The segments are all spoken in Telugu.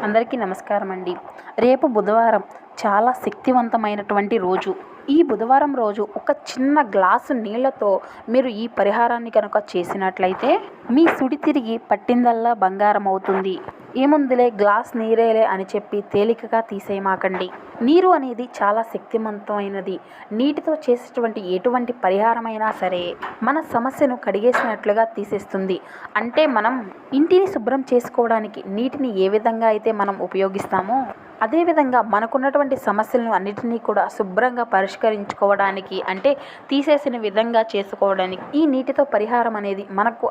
అందరికీ నమస్కారం అండి. రేపు బుధవారం చాలా శక్తివంతమైనటువంటి రోజు. ఈ బుధవారం రోజు ఒక చిన్న గ్లాసు నీళ్లతో మీరు ఈ పరిహారాన్ని కనుక చేసినట్లయితే మీ సుడి తిరిగి పట్టిందల్లా బంగారం అవుతుంది. ఏముందిలే గ్లాస్ నీరేలే అని చెప్పి తేలికగా తీసేయమాకండి. నీరు అనేది చాలా శక్తివంతమైనది. నీటితో చేసేటువంటి ఎటువంటి పరిహారమైనా సరే మన సమస్యను కడిగేసినట్లుగా తీసేస్తుంది. అంటే మనం ఇంటిని శుభ్రం చేసుకోవడానికి నీటిని ఏ విధంగా అయితే మనం ఉపయోగిస్తామో అదేవిధంగా మనకున్నటువంటి సమస్యలను అన్నిటినీ కూడా శుభ్రంగా పరిష్కరించుకోవడానికి, అంటే తీసేసిన విధంగా చేసుకోవడానికి ఈ నీటితో పరిహారం అనేది మనకు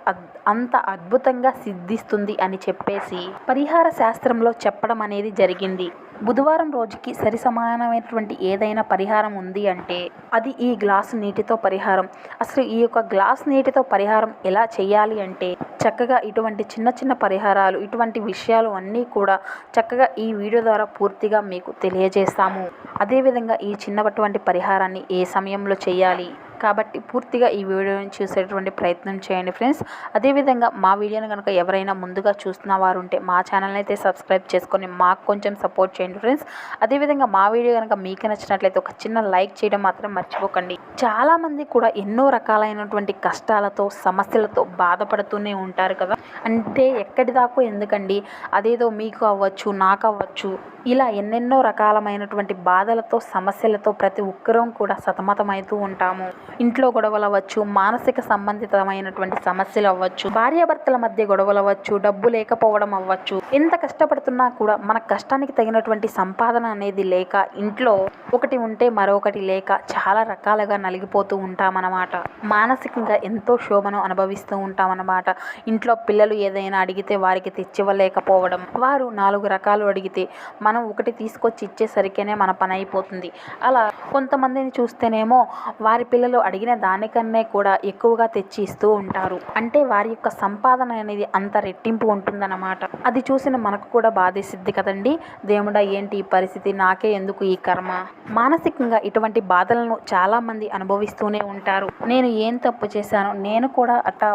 అంత అద్భుతంగా సిద్ధిస్తుంది అని చెప్పేసి పరిహార శాస్త్రంలో చెప్పడం అనేది జరిగింది. బుధవారం రోజుకి సరి సమానమైనటువంటి ఏదైనా పరిహారం ఉంది అంటే అది ఈ గ్లాసు నీటితో పరిహారం. అసలు ఈ యొక్క గ్లాస్ నీటితో పరిహారం ఎలా చేయాలి అంటే చక్కగా ఇటువంటి చిన్న చిన్న పరిహారాలు, ఇటువంటి విషయాలు అన్నీ కూడా చక్కగా ఈ వీడియో ద్వారా పూర్తిగా మీకు తెలియజేస్తాము. అదేవిధంగా ఈ చిన్నటువంటి పరిహారాన్ని ఏ సమయంలో చేయాలి కాబట్టి పూర్తిగా ఈ వీడియోని చూసేటువంటి ప్రయత్నం చేయండి ఫ్రెండ్స్. అదేవిధంగా మా వీడియోని కనుక ఎవరైనా ముందుగా చూస్తున్న వారు ఉంటే మా ఛానల్ని అయితే సబ్స్క్రైబ్ చేసుకొని మాకు కొంచెం సపోర్ట్ చేయండి ఫ్రెండ్స్. అదేవిధంగా మా వీడియో కనుక మీకు నచ్చినట్లయితే ఒక చిన్న లైక్ చేయడం మాత్రం మర్చిపోకండి. చాలామంది కూడా ఎన్నో రకాలైనటువంటి కష్టాలతో, సమస్యలతో బాధపడుతూనే ఉంటారు కదా. అంటే ఎక్కడి దాకా ఎందుకండి, అదేదో మీకు అవ్వచ్చు, నాకు అవ్వచ్చు, ఇలా ఎన్నెన్నో రకాలమైనటువంటి బాధలతో, సమస్యలతో ప్రతి ఒక్కరం కూడా సతమతమవుతూ ఉంటాము. ఇంట్లో గొడవలు అవ్వచ్చు, మానసిక సంబంధితమైనటువంటి సమస్యలు అవ్వచ్చు, భార్యాభర్తల మధ్య గొడవలు అవ్వచ్చు, డబ్బు లేకపోవడం అవ్వచ్చు. ఎంత కష్టపడుతున్నా కూడా మన కష్టానికి తగినటువంటి సంపాదన అనేది లేక, ఇంట్లో ఒకటి ఉంటే మరొకటి లేక చాలా రకాలుగా నలిగిపోతూ ఉంటామన్నమాట. మానసికంగా ఎంతో శోభను అనుభవిస్తూ ఉంటామన్నమాట. ఇంట్లో పిల్లలు ఏదైనా అడిగితే వారికి తెచ్చివ్వలేకపోవడం, వారు 4 రకాలు అడిగితే మనం ఒకటి తీసుకొచ్చి ఇచ్చేసరికేనే మన పని అయిపోతుంది. అలా కొంతమందిని చూస్తేనేమో వారి పిల్లలు అడిగిన దానికన్నా కూడా ఎక్కువగా తెచ్చి ఇస్తూ ఉంటారు. అంటే వారి యొక్క సంపాదన అనేది అంత రెట్టింపు ఉంటుందన్నమాట. అది చూసిన మనకు కూడా బాధేసిద్ది కదండి. దేవుడా ఏంటి ఈ పరిస్థితి, నాకే ఎందుకు ఈ కర్మ. మానసికంగా ఇటువంటి బాధలను చాలా మంది అనుభవిస్తూనే ఉంటారు. నేను ఏం తప్పు చేశాను, నేను కూడా అట్లా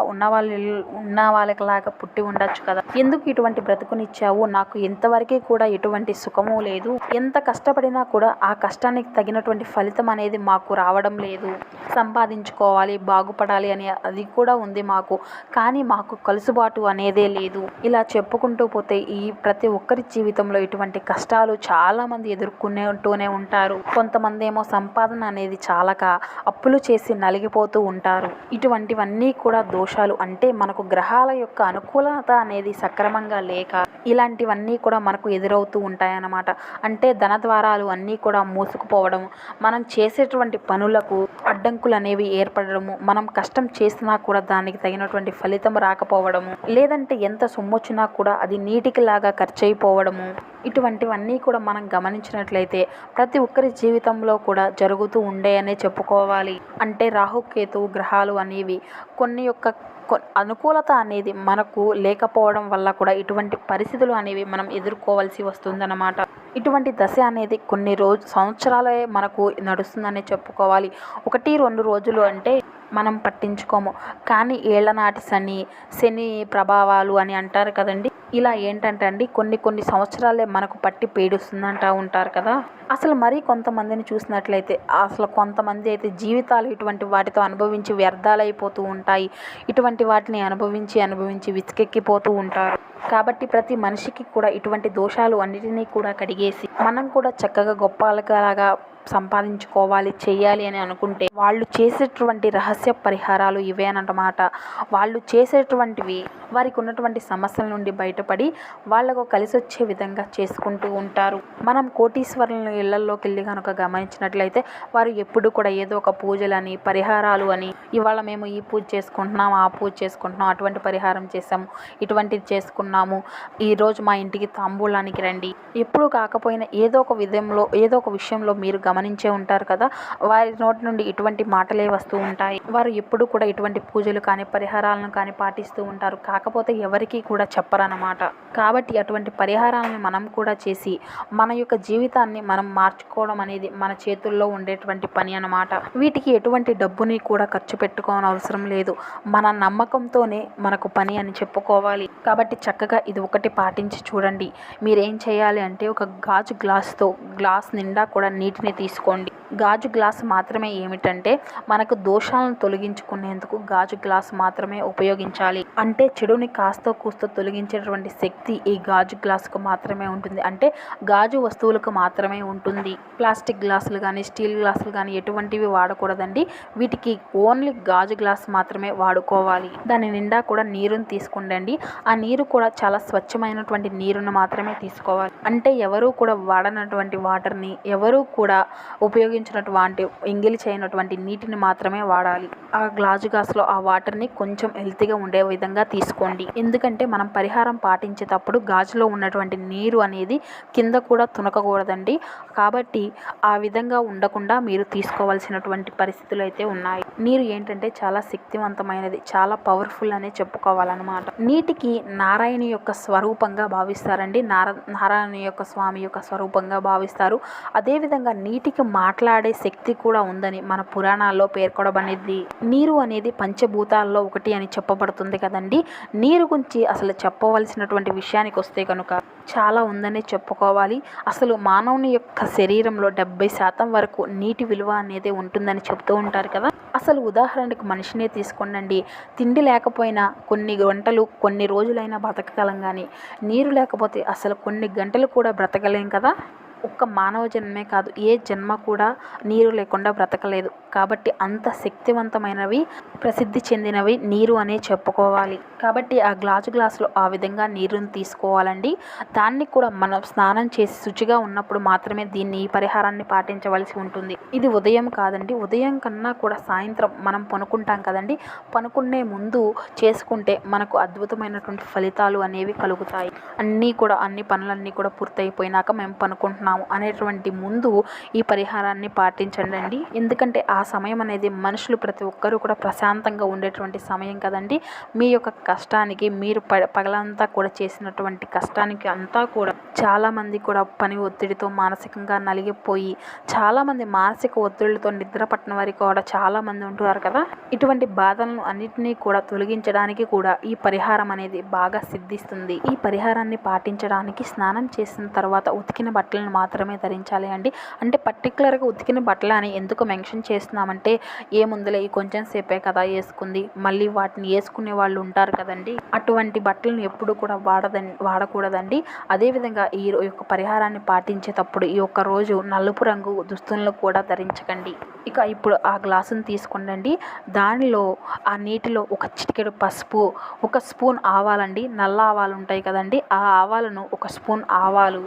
ఉన్న వాళ్ళకిలాగా పుట్టి ఉండొచ్చు కదా, ఎందుకు ఇటువంటి బ్రతుకునిచ్చావు, నాకు ఎంతవరకు కూడా ఎటువంటి సుఖము లేదు, ఎంత కష్టపడినా కూడా ఆ కష్టానికి తగినటువంటి ఫలితం అనేది మాకు రావడం లేదు, సంపాదించుకోవాలి, బాగుపడాలి అని అది కూడా ఉంది మాకు, కానీ మాకు కలుసుబాటు అనేదే లేదు. ఇలా చెప్పుకుంటూ పోతే ఈ ప్రతి ఒక్కరి జీవితంలో ఇటువంటి కష్టాలు చాలా మంది ఎదుర్కొంటూనే ఉంటారు. కొంతమంది ఏమో సంపాదన అనేది చాలక అప్పులు చేసి నలిగిపోతూ ఉంటారు. ఇటువంటివన్నీ కూడా దోషాలు. అంటే మనకు గ్రహాల యొక్క అనుకూలత అనేది సక్రమంగా లేక ఇలాంటివన్నీ కూడా మనకు ఎదురవుతూ ఉంటాయన్నమాట. అంటే ధన ద్వారాలు అన్నీ కూడా మూసుకుపోవడం, మనం చేసేటువంటి పనులకు అడ్డంకులు అనేవి ఏర్పడము, మనం కష్టం చేసినా కూడా దానికి తగినటువంటి ఫలితం రాకపోవడము, లేదంటే ఎంత సొమ్మొచ్చినా కూడా అది నీటికి లాగా ఖర్చు అయిపోవడము, ఇటువంటివన్నీ కూడా మనం గమనించినట్లయితే ప్రతి ఒక్కరి జీవితంలో కూడా జరుగుతూ ఉండేయనే చెప్పుకోవాలి. అంటే రాహుకేతు గ్రహాలు అనేవి కొన్ని యొక్క అనుకూలత అనేది మనకు లేకపోవడం వల్ల కూడా ఇటువంటి పరిస్థితులు అనేవి మనం ఎదుర్కోవాల్సి వస్తుందన్నమాట. ఇటువంటి దశ అనేది కొన్ని సంవత్సరాలే మనకు నడుస్తుందనే చెప్పుకోవాలి. 1-2 రోజులు అంటే మనం పట్టించుకోము, కానీ ఏళ్లనాటి శని ప్రభావాలు అని అంటారు కదండి. ఇలా ఏంటంటే అండి కొన్ని సంవత్సరాలే మనకు పట్టి పీడిస్తుందంటూ ఉంటారు కదా. అసలు మరీ కొంతమందిని చూసినట్లయితే అసలు కొంతమంది అయితే జీవితాలు ఇటువంటి వాటితో అనుభవించి వ్యర్థాలైపోతూ ఉంటాయి. ఇటువంటి వాటిని అనుభవించి విసుకెక్కిపోతూ ఉంటారు. కాబట్టి ప్రతి మనిషికి కూడా ఇటువంటి దోషాలు అన్నిటినీ కూడా కడిగేసి మనం కూడా చక్కగా గొప్పలాగా సంపాదించుకోవాలి, చేయాలి అని అనుకుంటే వాళ్ళు చేసేటువంటి రహస్య పరిహారాలు ఇవేనన్నమాట. వాళ్ళు చేసేటువంటివి వారికి ఉన్నటువంటి సమస్యల నుండి బయటపడి వాళ్లకు కలిసి వచ్చే విధంగా చేసుకుంటూ ఉంటారు. మనం కోటీశ్వరుల ఇళ్లలోకి వెళ్ళి కనుక గమనించినట్లయితే వారు ఎప్పుడు కూడా ఏదో ఒక పూజలని, పరిహారాలు అని, ఇవాళ మేము ఈ పూజ చేసుకుంటున్నాం, ఆ పూజ చేసుకుంటున్నాం, అటువంటి పరిహారం చేసాము, ఇటువంటిది చేసుకున్నాము, ఈరోజు మా ఇంటికి తాంబూలానికి రండి, ఎప్పుడు కాకపోయినా ఏదో ఒక విషయంలో మీరు గమనించే ఉంటారు కదా. వారి నోటి నుండి ఇటువంటి మాటలే వస్తూ ఉంటాయి. వారు ఎప్పుడు కూడా ఇటువంటి పూజలు కానీ, పరిహారాలను కానీ పాటిస్తూ ఉంటారు. కాకపోతే ఎవరికీ కూడా చెప్పరన్నమాట. కాబట్టి అటువంటి పరిహారాలను మనం కూడా చేసి మన యొక్క జీవితాన్ని మనం మార్చుకోవడం అనేది మన చేతుల్లో ఉండేటువంటి పని అన్నమాట. వీటికి ఎటువంటి డబ్బుని కూడా ఖర్చు పెట్టుకోని అవసరం లేదు. మన నమ్మకంతోనే మనకు పని అని చెప్పుకోవాలి. కాబట్టి చక్కగా ఇది ఒకటి పాటించి చూడండి. మీరేం చేయాలి అంటే ఒక గాజు గ్లాస్తో గ్లాస్ నిండా కూడా నీటిని తీసుకోండి. గాజు గ్లాస్ మాత్రమే ఏమిటంటే మనకు దోషాలను తొలగించుకునేందుకు గాజు గ్లాస్ మాత్రమే ఉపయోగించాలి. అంటే చెడుని కాస్తో కూస్తో తొలగించేటువంటి శక్తి ఈ గాజు గ్లాసుకు మాత్రమే ఉంటుంది. అంటే గాజు వస్తువులకు మాత్రమే ఉంటుంది. ప్లాస్టిక్ గ్లాసులు కానీ స్టీల్ గ్లాసులు కానీ ఎటువంటివి వాడకూడదండి. వీటికి ఓన్లీ గాజు గ్లాస్ మాత్రమే వాడుకోవాలి. దాని నిండా కూడా నీరుని తీసుకోండి. ఆ నీరు కూడా చాలా స్వచ్ఛమైనటువంటి నీరును మాత్రమే తీసుకోవాలి. అంటే ఎవరూ కూడా వాడనటువంటి వాటర్ని, ఎవరూ కూడా ఉపయోగించినటువంటి ఎంగిలి చేయనటువంటి నీటిని మాత్రమే వాడాలి. ఆ గాజు గ్లాసులో ఆ వాటర్ని కొంచెం హెల్తీగా ఉండే విధంగా తీసుకోండి. ఎందుకంటే మనం పరిహారం పాటించేటప్పుడు గాజులో ఉన్నటువంటి నీరు అనేది కింద కూడా తునకకూడదండి. కాబట్టి ఆ విధంగా ఉండకుండా మీరు తీసుకోవాల్సినటువంటి పరిస్థితులు అయితే ఉన్నాయి. నీరు ఏంటంటే చాలా శక్తివంతమైనది, చాలా పవర్ఫుల్ అనే చెప్పుకోవాలన్నమాట. నీటికి నారాయణ యొక్క స్వరూపంగా భావిస్తారండి. నారాయణ యొక్క స్వామి యొక్క స్వరూపంగా భావిస్తారు. అదేవిధంగా నీటికి మాట్లాడే శక్తి కూడా ఉందని మన పురాణాల్లో పేర్కొనబడింది. నీరు అనేది పంచభూతాల్లో ఒకటి అని చెప్పబడుతుంది కదండి. నీరు గురించి అసలు చెప్పవలసినటువంటి విషయానికి వస్తే కనుక చాలా ఉందని చెప్పుకోవాలి. అసలు మానవుని యొక్క శరీరంలో 70% వరకు నీటి విలువ అనేది ఉంటుందని చెప్తూ ఉంటారు కదా. అసలు ఉదాహరణకు మనిషినే తీసుకోండి. తిండి లేకపోయినా కొన్ని గంటలు కొన్ని రోజులైనా బ్రతకగలం, కానీ నీరు లేకపోతే అసలు కొన్ని గంటలు కూడా బ్రతకలేం కదా. ఒక్క మానవ జన్మే కాదు, ఏ జన్మ కూడా నీరు లేకుండా బ్రతకలేదు. కాబట్టి అంత శక్తివంతమైనవి, ప్రసిద్ధి చెందినవి నీరు అనే చెప్పుకోవాలి. కాబట్టి ఆ గ్లాసులో ఆ విధంగా నీరుని తీసుకోవాలండి. దాన్ని కూడా మనం స్నానం చేసి శుచిగా ఉన్నప్పుడు మాత్రమే ఈ పరిహారాన్ని పాటించవలసి ఉంటుంది. ఇది ఉదయం కాదండి, ఉదయం కన్నా కూడా సాయంత్రం మనం పనుకుంటాం కదండి, పనుకునే ముందు చేసుకుంటే మనకు అద్భుతమైనటువంటి ఫలితాలు అనేవి కలుగుతాయి. అన్ని పనులన్నీ కూడా పూర్తయిపోయినాక మేము పనుకుంటున్నాం అనేటువంటి ముందు ఈ పరిహారాన్ని పాటించండి. ఎందుకంటే ఆ సమయం అనేది మనుషులు ప్రతి ఒక్కరూ కూడా ప్రశాంతంగా ఉండేటువంటి సమయం కదండి. మీ యొక్క కష్టానికి, మీరు పగలంతా కూడా చేసినటువంటి కష్టానికి అంతా కూడా చాలామంది కూడా పని ఒత్తిడితో మానసికంగా నలిగిపోయి, చాలామంది మానసిక ఒత్తిడితో నిద్ర పట్టిన వారికి కూడా చాలామంది ఉంటున్నారు కదా. ఇటువంటి బాధలను అన్నింటినీ కూడా తొలగించడానికి కూడా ఈ పరిహారం అనేది బాగా సిద్ధిస్తుంది. ఈ పరిహారాన్ని పాటించడానికి స్నానం చేసిన తర్వాత ఉతికిన బట్టలను మాత్రమే ధరించాలి అండి. అంటే పర్టికులర్గా ఉతికిన బట్టలు అని ఎందుకు మెన్షన్ చేస్తున్నామంటే, ఏముందులే ఈ కొంచెం సేపే కదా వేసుకుంది, మళ్ళీ వాటిని వేసుకునే వాళ్ళు ఉంటారు కదండి. అటువంటి బట్టలను ఎప్పుడు కూడా వాడకూడదండి. అదేవిధంగా ఈ యొక్క పరిహారాన్ని పాటించేటప్పుడు ఈ ఒక్క రోజు నలుపు రంగు దుస్తులను కూడా ధరించకండి. ఇప్పుడు ఆ గ్లాసును తీసుకోండి. దానిలో ఆ నీటిలో ఒక చిటికెడు పసుపు, ఒక స్పూన్ ఆవాలండి, నల్ల ఆవాలు ఉంటాయి కదండి, ఆ ఆవాలను ఒక స్పూన్ ఆవాలు,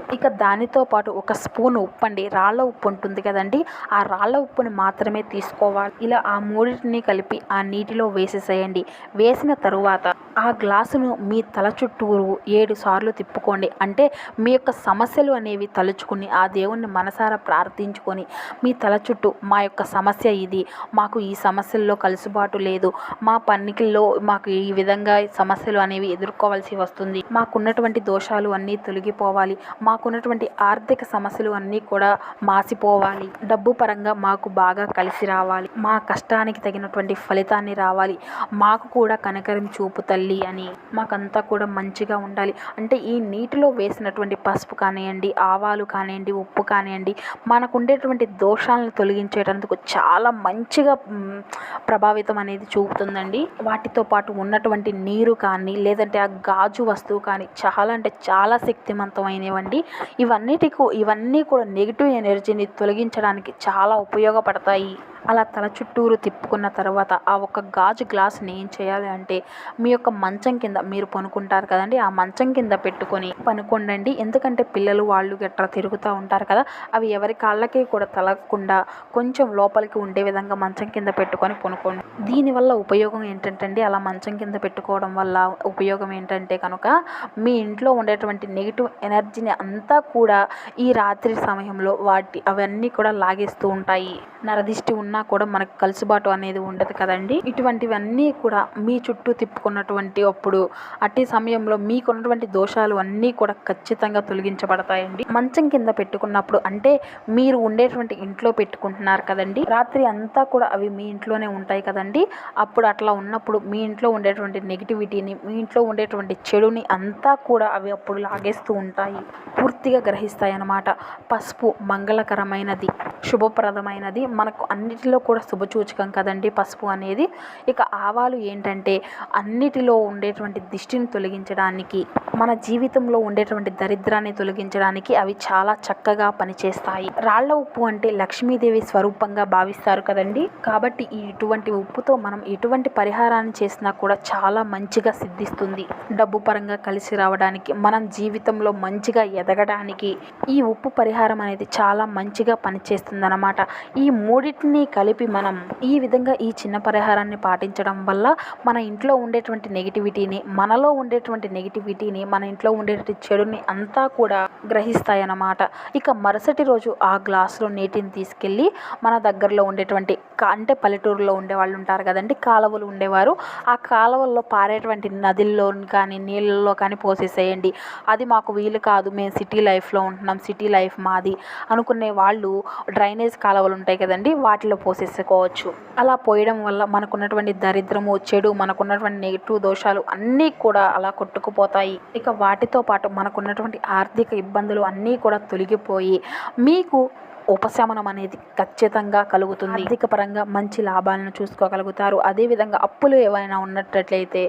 దానితో పాటు ఒక స్పూన్ ఉప్పు అండి, రాళ్ళ ఉప్పు ఉంటుంది కదండి, ఆ రాళ్ళ ఉప్పుని మాత్రమే తీసుకోవాలి. ఇలా ఆ మూడింటిని కలిపి ఆ నీటిలో వేసేసేయండి. వేసిన తరువాత ఆ గ్లాసును మీ తల చుట్టూరు 7 సార్లు తిప్పుకోండి. అంటే మీ యొక్క సమస్యలు అనేవి తలుచుకుని ఆ దేవుణ్ణి మనసారా ప్రార్థించుకొని మీ తల చుట్టూ, మా యొక్క సమస్య ఇది, మాకు ఈ సమస్యల్లో కలుసుబాటు లేదు, మా పన్నికల్లో మాకు ఈ విధంగా సమస్యలు అనేవి ఎదుర్కోవాల్సి వస్తుంది, మాకున్నటువంటి దోషాలు అన్నీ తొలగిపోవాలి, మాకున్నటువంటి ఆర్థిక సమస్యలు అన్నీ కూడా మాసిపోవాలి, డబ్బు పరంగా మాకు బాగా కలిసి రావాలి, మా కష్టానికి తగినటువంటి ఫలితాన్ని రావాలి, మాకు కూడా కనికరం చూపు తల్లి అని, మాకంతా కూడా మంచిగా ఉండాలి. అంటే ఈ నీటిలో వేసినటువంటి పసుపు కానివ్వండి, ఆవాలు కానివ్వండి, ఉప్పు కానివ్వండి, మనకు ఉండేటువంటి దోషాలను తొలగించేటందుకు చాలా మంచిగా ప్రభావితం అనేది చూపుతుందండి. వాటితో పాటు ఉన్నటువంటి నీరు కానీ, లేదంటే ఆ గాజు వస్తువు కానీ చాలా అంటే చాలా శక్తివంతమైనవండి. ఇవన్నీ కూడా నెగిటివ్ ఎనర్జీని తొలగించడానికి చాలా ఉపయోగపడతాయి. అలా తల చుట్టూరు తిప్పుకున్న తర్వాత ఆ ఒక గాజు గ్లాసుని ఏం చేయాలి అంటే, మీ యొక్క మంచం కింద, మీరు పనుకుంటారు కదండి, ఆ మంచం కింద పెట్టుకొని పనుకోండి. ఎందుకంటే పిల్లలు వాళ్ళు గట్రా తిరుగుతూ ఉంటారు కదా, అవి ఎవరి కాళ్ళకి కూడా తలగకుండా కొంచెం లోపలికి ఉండే విధంగా మంచం కింద పెట్టుకొని పనుకోండి. దీనివల్ల ఉపయోగం ఏంటంటే, అలా మంచం కింద పెట్టుకోవడం వల్ల ఉపయోగం ఏంటంటే కనుక, మీ ఇంట్లో ఉండేటువంటి నెగిటివ్ ఎనర్జీని అంతా కూడా ఈ రాత్రి సమయంలో అవన్నీ కూడా లాగేస్తూ ఉంటాయి. నరదిష్టి ఉన్నా కూడా మనకు కలుసుబాటు అనేది ఉండదు కదండి. ఇటువంటివన్నీ కూడా మీ చుట్టూ తిప్పుకున్నటువంటి అప్పుడు అట్టి సమయంలో మీకున్నటువంటి దోషాలు అన్నీ కూడా ఖచ్చితంగా తొలగించబడతాయండి. మంచం కింద పెట్టుకున్నప్పుడు అంటే మీరు ఉండేటువంటి ఇంట్లో పెట్టుకుంటున్నారు కదండి, రాత్రి అంతా కూడా అవి మీ ఇంట్లోనే ఉంటాయి కదండి. అప్పుడు అట్లా ఉన్నప్పుడు మీ ఇంట్లో ఉండేటువంటి నెగిటివిటీని, మీ ఇంట్లో ఉండేటువంటి చెడుని అంతా కూడా అవి అప్పుడు లాగేస్తూ ఉంటాయి, పూర్తిగా గ్రహిస్తాయి అన్నమాట. పసుపు మంగళకరమైనది, శుభప్రదమైనది, మనకు అన్నిటిలో కూడా శుభసూచకం కదండి పసుపు అనేది. ఇక ఆవాలు ఏంటంటే అన్నిటిలో ఉండేటువంటి దిష్టిని తొలగించడానికి, మన జీవితంలో ఉండేటువంటి దరిద్రాన్ని తొలగించడానికి అవి చాలా చక్కగా పనిచేస్తాయి. రాళ్ల ఉప్పు అంటే లక్ష్మీదేవి స్వరూపంగా భావిస్తారు కదండి. కాబట్టి ఇటువంటి ఉప్పుతో మనం ఎటువంటి పరిహారాన్ని చేసినా కూడా చాలా మంచిగా సిద్ధిస్తుంది. డబ్బు పరంగా కలిసి రావడానికి, మనం జీవితంలో మంచిగా ఎదగడానికి ఈ ఉప్పు పరిహారం అనేది చాలా మంచిగా పనిచేస్తుంది అన్నమాట. ఈ మూడింటిని కలిపి మనం ఈ విధంగా ఈ చిన్న పరిహారాన్ని పాటించడం వల్ల మన ఇంట్లో ఉండేటువంటి నెగిటివిటీని, మనలో ఉండేటువంటి నెగిటివిటీని, మన ఇంట్లో ఉండేటువంటి చెడుని అంతా కూడా గ్రహిస్తాయన్నమాట. ఇక మరుసటి రోజు ఆ గ్లాసులో నీటిని తీసుకెళ్ళి మన దగ్గరలో ఉండేటువంటి అంటే పల్లెటూరులో ఉండేవాళ్ళు ఉంటారు కదండి, కాలువలు ఉండేవారు, ఆ కాలువల్లో పారేటువంటి నదుల్లో కానీ నీళ్ళల్లో కానీ పోసేసేయండి. అది మాకు వీలు కాదు, మేము సిటీ లైఫ్లో ఉంటున్నాం, సిటీ లైఫ్ మాది అనుకునే వాళ్ళు డ్రైనేజ్ కాలువలు ఉంటాయి కదండి, వాటిలో పోసేసుకోవచ్చు. అలా పోయడం వల్ల మనకున్నటువంటి దరిద్రము, చెడు, మనకున్నటువంటి నెగిటివ్ దోషాలు అన్నీ కూడా అలా కొట్టుకుపోతాయి. ఇక వాటితో పాటు మనకున్నటువంటి ఆర్థిక ఇబ్బందులు అన్నీ కూడా తొలగిపోయి మీకు ఉపశమనం అనేది ఖచ్చితంగా కలుగుతుంది. ఆర్థిక పరంగా మంచి లాభాలను చూసుకోగలుగుతారు. అదేవిధంగా అప్పులు ఏవైనా ఉన్నట్లయితే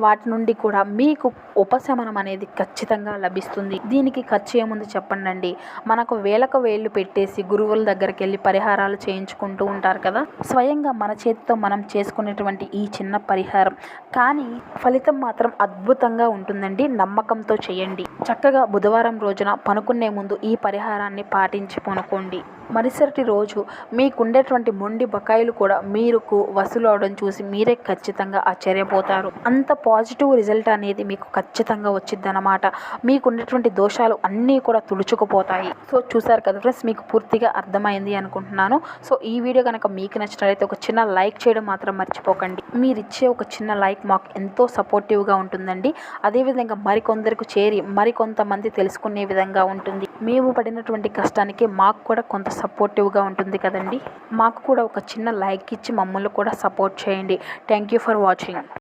వాటి నుండి కూడా మీకు ఉపశమనం అనేది ఖచ్చితంగా లభిస్తుంది. దీనికి ఖర్చు ఏముంది చెప్పండి. మనకు వేలకు వేళ్ళు పెట్టేసి గురువుల దగ్గరికి వెళ్ళి పరిహారాలు చేయించుకుంటూ ఉంటారు కదా. స్వయంగా మన చేతితో మనం చేసుకునేటువంటి ఈ చిన్న పరిహారం కానీ ఫలితం మాత్రం అద్భుతంగా ఉంటుందండి. నమ్మకంతో చేయండి. చక్కగా బుధవారం రోజున పనుకునే ముందు ఈ పరిహారాన్ని పాటించి పనుకోండి. మరుసటి రోజు మీకుండేటువంటి మొండి బకాయిలు కూడా మీకు వసూలు అవడం చూసి మీరే ఖచ్చితంగా ఆశ్చర్యపోతారు. అంత పాజిటివ్ రిజల్ట్ అనేది మీకు ఖచ్చితంగా వచ్చింది అన్నమాట. మీకుండేటువంటి దోషాలు అన్నీ కూడా తుడుచుకుపోతాయి. సో చూసారు కదా ఫ్రెండ్స్, మీకు పూర్తిగా అర్థమైంది అనుకుంటున్నాను. సో ఈ వీడియో కనుక మీకు నచ్చినట్లయితే ఒక చిన్న లైక్ చేయడం మాత్రం మర్చిపోకండి. మీరు ఇచ్చే ఒక చిన్న లైక్ మాకు ఎంతో సపోర్టివ్గా ఉంటుందండి. అదేవిధంగా మరికొందరికి చేరి మరికొంతమంది తెలుసుకునే విధంగా ఉంటుంది. మేము పడినటువంటి కష్టానికి మాకు కూడా కొంత సపోర్టివ్గా ఉంటుంది కదండి. మాకు కూడా ఒక చిన్న లైక్ ఇచ్చి మమ్మల్ని కూడా సపోర్ట్ చేయండి. Thank you for watching.